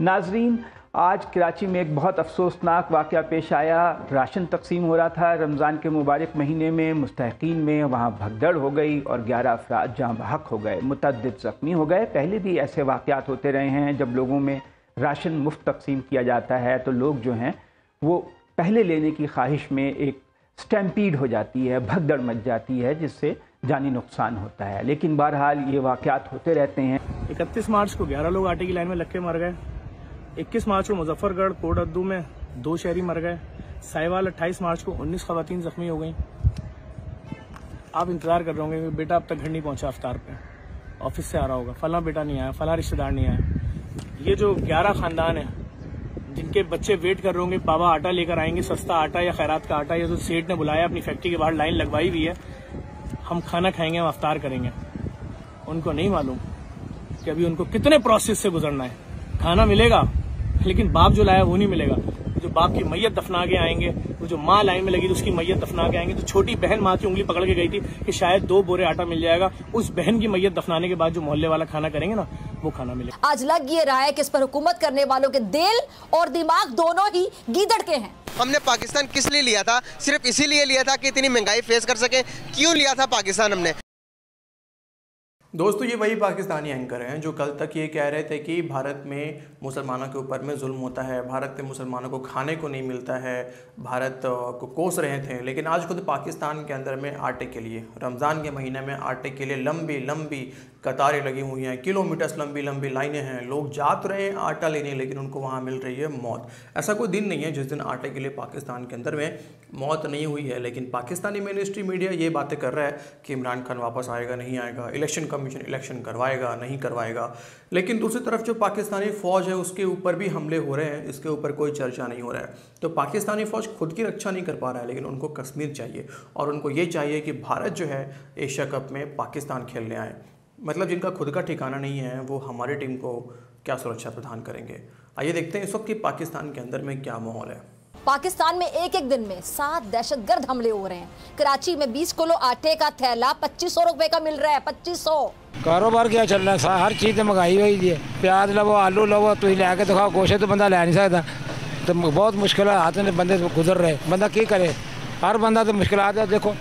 नाजरीन, आज कराची में एक बहुत अफसोसनाक वाक़या पेश आया। राशन तकसीम हो रहा था रमज़ान के मुबारक महीने में, मुस्तहिक़ीन में वहाँ भगदड़ हो गई और 11 अफराद जाँ बहक हो गए, मुतअद्दिद ज़ख्मी हो गए। पहले भी ऐसे वाक़यात होते रहे हैं। जब लोगों में राशन मुफ्त तकसीम किया जाता है तो लोग जो हैं वो पहले लेने की ख्वाहिश में एक स्टैम्पीड हो जाती है, भगदड़ मच जाती है, जिससे जानी नुकसान होता है। लेकिन बहरहाल ये वाक़यात होते रहते हैं। 31 मार्च को 11 लोग आटे की लाइन में लग के मर गए। 21 मार्च को मुजफ्फरगढ़ कोटअद्दू में 2 शहरी मर गए। साहिवाल 28 मार्च को 19 खवातीन जख्मी हो गई। आप इंतजार कर रहे होंगे कि बेटा अब तक घर नहीं पहुंचा, अफ्तार पे ऑफिस से आ रहा होगा, फला बेटा नहीं आया, फला रिश्तेदार नहीं आया। ये जो 11 खानदान है जिनके बच्चे वेट कर रहे होंगे बाबा आटा लेकर आएंगे, सस्ता आटा या खैरात का आटा, या तो सेठ ने बुलाया अपनी फैक्ट्री के बाहर लाइन लगवाई हुई है, हम खाना खाएंगे, हम अफ्तार करेंगे। उनको नहीं मालूम कि अभी उनको कितने प्रोसेस से गुजरना है। खाना मिलेगा लेकिन बाप जो लाया वो नहीं मिलेगा। जो बाप की मैयत दफना के आएंगे, वो जो माँ लाइन में लगी तो उसकी मैयत दफना के आएंगे। तो छोटी बहन माँ की उंगली पकड़ के गई थी कि शायद 2 बोरे आटा मिल जाएगा। उस बहन की मैयत दफनाने के बाद जो मोहल्ले वाला खाना करेंगे ना, वो खाना मिलेगा। आज लग ये रहा है कि इस पर हुकूमत करने वालों के दिल और दिमाग दोनों ही गीदड़ के हैं। हमने पाकिस्तान किस लिए लिया था? सिर्फ इसीलिए लिया था कि इतनी महंगाई फेस कर सके। क्यों लिया था पाकिस्तान हमने? दोस्तों, ये वही पाकिस्तानी एंकर हैं जो कल तक ये कह रहे थे कि भारत में मुसलमानों के ऊपर में जुल्म होता है, भारत में मुसलमानों को खाने को नहीं मिलता है, भारत को कोस रहे थे। लेकिन आज खुद पाकिस्तान के अंदर में आटे के लिए, रमज़ान के महीने में आटे के लिए लंबी लंबी कतारें लगी हुई हैं, किलोमीटर्स लंबी लंबी लाइनें हैं। लोग जात रहे हैं आटा लेने, लेकिन उनको वहाँ मिल रही है मौत। ऐसा कोई दिन नहीं है जिस दिन आटे के लिए पाकिस्तान के अंदर में मौत नहीं हुई है। लेकिन पाकिस्तानी मेनस्ट्रीम मीडिया ये बातें कर रहा है कि इमरान खान वापस आएगा, नहीं आएगा, इलेक्शन कमीशन इलेक्शन करवाएगा, नहीं करवाएगा। लेकिन दूसरी तरफ जो पाकिस्तानी फ़ौज है उसके ऊपर भी हमले हो रहे हैं, इसके ऊपर कोई चर्चा नहीं हो रहा है। तो पाकिस्तानी फ़ौज खुद की रक्षा नहीं कर पा रहा है, लेकिन उनको कश्मीर चाहिए और उनको ये चाहिए कि भारत जो है एशिया कप में पाकिस्तान खेलने आए। मतलब जिनका खुद का ठिकाना नहीं है वो हमारी टीम को क्या सुरक्षा प्रदान करेंगे। आइए देखते हैं इस वक्त की पाकिस्तान के अंदर में क्या माहौल है। पाकिस्तान में एक दिन में 7 दहशतगर्द हमले हो रहे हैं। कराची में 20 किलो आटे का थैला 2500 रुपए का मिल रहा है। 2500। कारोबार क्या चल रहा है? हर चीज़ महंगाई हुई है। प्याज लवो, आलू लवो, तुम लैके दिखाओ, गोशे तो बंदा लै नहीं सकता। तो बहुत मुश्किल हाथ में बंदे गुजर रहे, बंदा की करे। हर बंदा तो मुश्किल है। देखो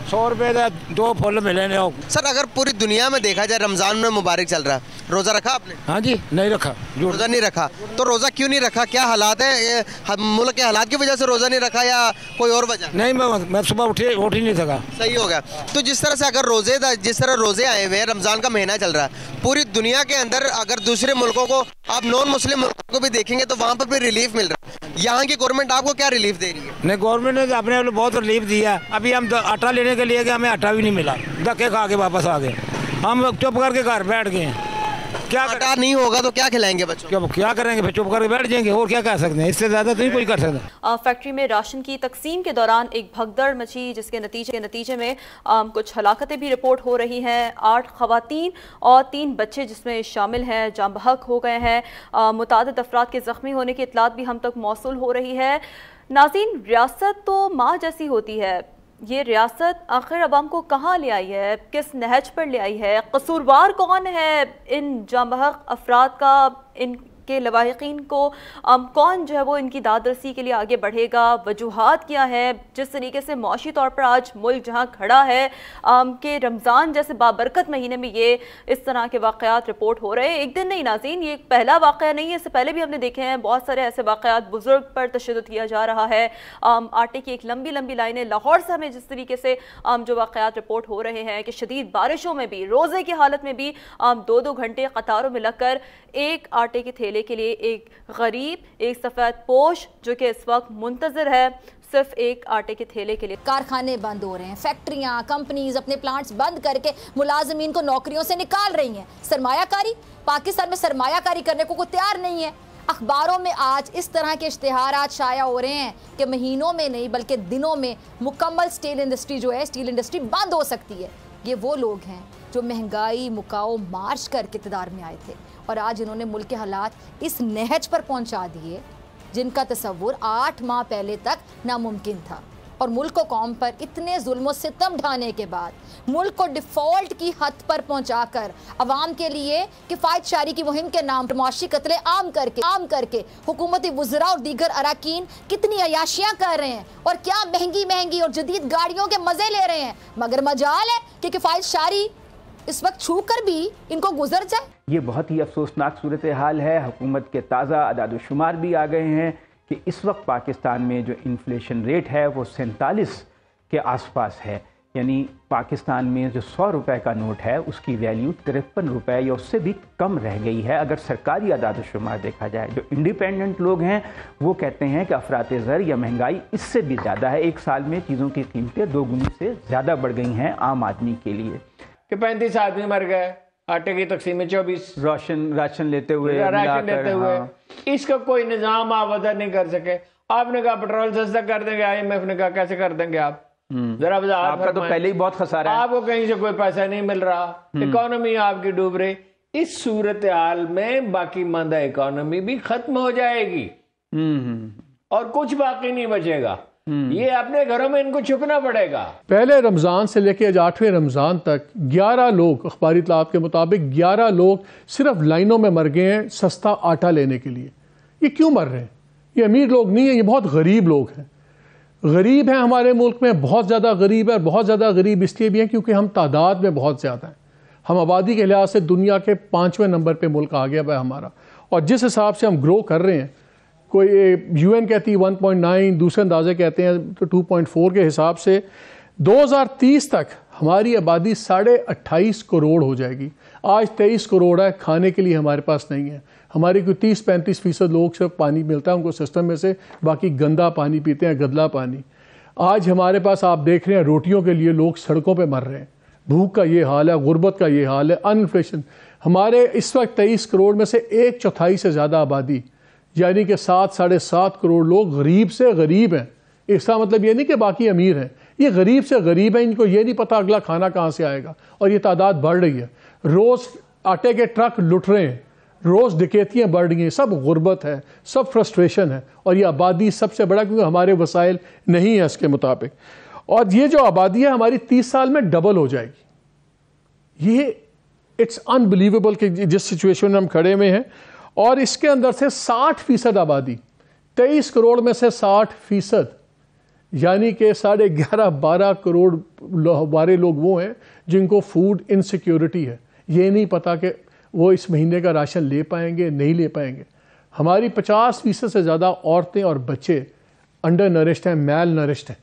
100 रुपए का 2 फुल मिले ने। सर, अगर पूरी दुनिया में देखा जाए रमजान में मुबारक चल रहा है, रोजा रखा आपने? हाँ जी, नहीं रखा। रोजा नहीं रखा तो रोजा क्यों नहीं रखा? क्या हालात है? मुल्क के हालात की वजह से रोजा नहीं रखा या कोई और वजह? नहीं, मैं सुबह उठ ही नहीं सका। सही हो गया। तो जिस तरह से अगर जिस तरह रोजे आए हुए हैं, रमजान का महीना चल रहा है, पूरी दुनिया के अंदर अगर दूसरे मुल्कों को, आप नॉन मुस्लिम मुल्कों को भी देखेंगे तो वहाँ पर भी रिलीफ मिल रहा है। यहाँ की गवर्नमेंट आपको क्या रिलीफ दे रही है? नहीं, गवर्नमेंट ने अपने बहुत रिलीफ दिया। अभी हम आटा लेने के लिए गए, हमें आटा भी नहीं मिला, धक्के खा के वापस आ गए। हम चुप करके घर बैठ गए। क्या आटा नहीं होगा तो क्या खिलाएंगे बच्चों? क्या करेंगे? फिर चुप करके बैठ जाएंगे। और क्या कर सकते हैं? इससे ज्यादा तो नहीं कोई कर सकता। फैक्ट्री में राशन की तकसीम के दौरान एक भगदड़ मची, जिसके नतीजे में कुछ हलाकतें भी रिपोर्ट हो रही हैं। 8 खवातीन और 3 बच्चे जिसमें शामिल हैं जाँ बहक हो गए हैं। मुतादिद अफराद के जख्मी होने की इतलात भी हम तक मौसूल हो रही है। नाज़रीन, रियासत तो माँ जैसी होती है। ये रियासत आखिर अवाम को कहाँ ले आई है? किस नहज पर ले आई है? कसूरवार कौन है इन जाँ बहक अफराद का? इनके लवाहिकीन को कौन जो है वो इनकी दादरसी के लिए आगे बढ़ेगा? वजूहात क्या है? जिस तरीके से मौशी तौर पर आज मुल्क जहाँ खड़ा है कि रमज़ान जैसे बाबरकत महीने में ये इस तरह के वाक़यात रिपोर्ट हो रहे हैं। एक दिन नहीं नाज़रीन, ये पहला वाक़या नहीं है। इससे पहले भी हमने देखे हैं बहुत सारे ऐसे वाक़यात। बुजुर्ग पर तशद्दुद किया जा रहा है। आटे की एक लंबी लंबी लाइनें। लाहौर से हमें जिस तरीके से जो वाक़यात रिपोर्ट हो रहे हैं कि शदीद बारिशों में भी, रोज़े की हालत में भी 2-2 घंटे कतारों में लगकर एक आटे के थैले के लिए एक गरीब, एक सफ़ेद पोश जो कि इस वक्त मुंतज़िर है सिर्फ एक आटे के थैले के लिए। कारखाने बंद हो रहे हैं, फैक्ट्रियां, कंपनीज अपने प्लांट्स बंद करके मुलाजिमीन को नौकरियों से निकाल रही हैं। सरमायाकारी, पाकिस्तान में सरमायाकारी करने को कोई तैयार नहीं है। अखबारों में आज इस तरह के इश्तिहारात शाया हो रहे हैं कि महीनों में नहीं बल्कि दिनों में मुकम्मल स्टील इंडस्ट्री जो है, स्टील इंडस्ट्री बंद हो सकती है। ये वो लोग हैं जो महंगाई मुकाओ मार्च करके इक़्तिदार में आए थे और आज इन्होंने मुल्क के हालात इस नहज पर पहुंचा दिए जिनका तसव्वुर 8 माह पहले तक नामुमकिन था। और मुल्क को कौम पर इतने जुल्म सितम ढाने के बाद मुल्क को डिफ़ॉल्ट की हद पर पहुंचाकर अवाम के लिए किफ़ायत शारी की मुहिम के नाम पर मुआशी कत्ले आम करके हुकूमती वज़रा और दीगर अराकीन कितनी अयाशियाँ कर रहे हैं और क्या महंगी और जदीद गाड़ियों के मज़े ले रहे हैं, मगर मजाल है कि किफ़ायत शारी इस वक्त छू कर भी इनको गुजर जाए। ये बहुत ही अफसोसनाक सूरत हाल है। हुकूमत के ताज़ा अदाद-ओ-शुमार भी आ गए हैं कि इस वक्त पाकिस्तान में जो इन्फ्लेशन रेट है वो 47 के आसपास है, यानी पाकिस्तान में जो 100 रुपए का नोट है उसकी वैल्यू 53 रुपए या उससे भी कम रह गई है अगर सरकारी अदाद-ओ-शुमार देखा जाए। जो इंडिपेंडेंट लोग हैं वो कहते हैं कि अफरात ज़र या महंगाई इससे भी ज़्यादा है, एक साल में चीज़ों की कीमतें 2 गुनी से ज़्यादा बढ़ गई हैं आम आदमी के लिए। कि 35 आदमी मर गए, आटे की तकसीम में 24 राशन लेते हुए हाँ। इसका कोई निजाम आप वजह नहीं कर सके। आपने कहा पेट्रोल सस्ता कर देंगे, IMF ने कहा कैसे कर देंगे आप, जरा आपका तो पहले ही बहुत खसारा है, आपको कहीं से कोई पैसा नहीं मिल रहा, इकोनॉमी आपकी डूब रही। इस सूरत हाल में बाकी मांदा इकोनॉमी भी खत्म हो जाएगी और कुछ बाकी नहीं बचेगा। ये अपने घरों में इनको छुपना पड़ेगा। पहले रमज़ान से लेकर आज 8वें रमज़ान तक 11 लोग, अखबारी इत्तलात के मुताबिक 11 लोग सिर्फ लाइनों में मर गए हैं सस्ता आटा लेने के लिए। ये क्यों मर रहे हैं? ये अमीर लोग नहीं है, ये बहुत गरीब लोग हैं। गरीब हैं हमारे मुल्क में, बहुत ज़्यादा गरीब है। और बहुत ज़्यादा गरीब इसलिए भी हैं क्योंकि हम तादाद में बहुत ज़्यादा हैं। हम आबादी के लिहाज से दुनिया के 5वें नंबर पर मुल्क आ गया है हमारा। और जिस हिसाब से हम ग्रो कर रहे हैं, कोई UN कहती है 1.9, दूसरे अंदाजे कहते हैं तो 2.4 के हिसाब से 2030 तक हमारी आबादी 28.5 करोड़ हो जाएगी। आज 23 करोड़ है, खाने के लिए हमारे पास नहीं है। हमारे कोई 30-35% लोग सिर्फ पानी मिलता है उनको सिस्टम में से, बाकी गंदा पानी पीते हैं, गदला पानी। आज हमारे पास आप देख रहे हैं रोटियों के लिए लोग सड़कों पर मर रहे हैं। भूख का ये हाल है, गुर्बत का ये हाल है, अनइन्फ्लेशन। हमारे इस वक्त 23 करोड़ में से 1/4 से ज़्यादा आबादी यानी कि 7-7.5 करोड़ लोग गरीब से गरीब हैं। इसका मतलब ये नहीं कि बाकी अमीर हैं, ये गरीब से गरीब हैं। इनको ये नहीं पता अगला खाना कहाँ से आएगा और ये तादाद बढ़ रही है। रोज़ आटे के ट्रक लुट रहे हैं, रोज़ डकैतियाँ बढ़ रही हैं। सब गुर्बत है, सब फ्रस्ट्रेशन है और ये आबादी सबसे बड़ा क्योंकि हमारे वसाइल नहीं है इसके मुताबिक। और ये जो आबादी है हमारी 30 साल में डबल हो जाएगी। ये इट्स अनबिलीवेबल कि जिस सिचुएशन में हम खड़े हुए हैं। और इसके अंदर से 60% आबादी, 23 करोड़ में से 60% यानी कि 11.5-12 करोड़ हमारे लोग वो हैं जिनको फूड इनसिक्योरिटी है। ये नहीं पता कि वो इस महीने का राशन ले पाएंगे नहीं ले पाएंगे। हमारी 50% से ज़्यादा औरतें और बच्चे अंडर नरिश्ड हैं, मैल नरिश्ड हैं।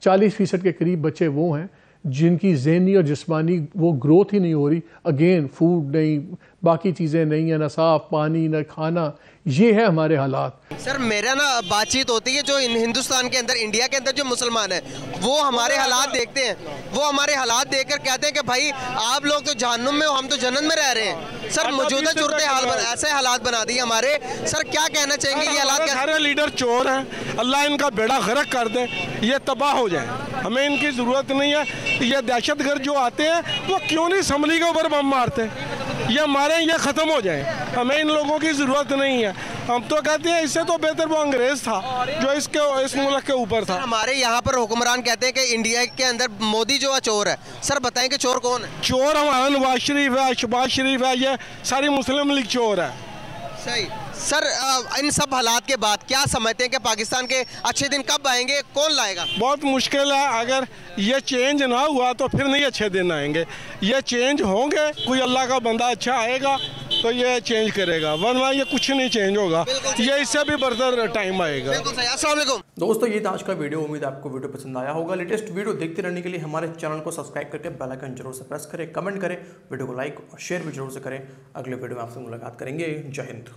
40% के करीब बच्चे वो हैं जिनकी ज़हनी और जिस्मानी वो ग्रोथ ही नहीं हो रही। अगेन फूड नहीं, बाकी चीज़ें नहीं है, ना साफ पानी ना खाना। ये है हमारे हालात। सर मेरा ना बातचीत होती है जो हिंदुस्तान के अंदर, इंडिया के अंदर जो मुसलमान है वो हमारे हालात देखते हैं, वो हमारे हालात देखकर कहते हैं कि भाई आप लोग तो जहन्नुम में हो, हम तो जन्नत में रह रहे हैं। सर मौजूदा सूरत हाल ऐसे हालात बना दिए हमारे। सर क्या कहना चाहेंगे ये हालात? सारे लीडर चोर हैं, अल्लाह इनका बेड़ा गर्क कर दे, ये तबाह हो जाए। हमें इनकी ज़रूरत नहीं है। ये दहशतगर्द जो आते हैं वो क्यों नहीं असम्बली के ऊपर बम मारते? ये मारें, ये ख़त्म हो जाए। हमें इन लोगों की ज़रूरत नहीं है। हम तो कहते हैं इससे तो बेहतर वो अंग्रेज़ था जो इस मुल्क के ऊपर था। हमारे यहाँ पर हुक्मरान कहते हैं कि इंडिया के अंदर मोदी जो है चोर है। सर बताएं कि चोर कौन है? चोर हमारा नवाज शरीफ है, शहबाज शरीफ है, ये सारी मुस्लिम लीग चोर है। सही। सर इन सब हालात के बाद क्या समझते हैं कि पाकिस्तान के अच्छे दिन कब आएंगे, कौन लाएगा? बहुत मुश्किल है। अगर ये चेंज ना हुआ तो फिर नहीं अच्छे दिन आएंगे। ये चेंज होंगे, कोई अल्लाह का बंदा अच्छा आएगा तो ये चेंज करेगा, वरना ये कुछ नहीं चेंज होगा। ये इससे भी बढ़कर टाइम आएगा। अस्सलाम वालेकुम दोस्तों, ये था आज का वीडियो। उम्मीद है आपको वीडियो पसंद आया होगा। लेटेस्ट वीडियो देखते रहने के लिए हमारे चैनल को सब्सक्राइब करके बेल आइकन जरूर से प्रेस करें, कमेंट करें, वीडियो को लाइक और शेयर भी जरूर से करें। अगले वीडियो में आपसे मुलाकात करेंगे। जय हिंद।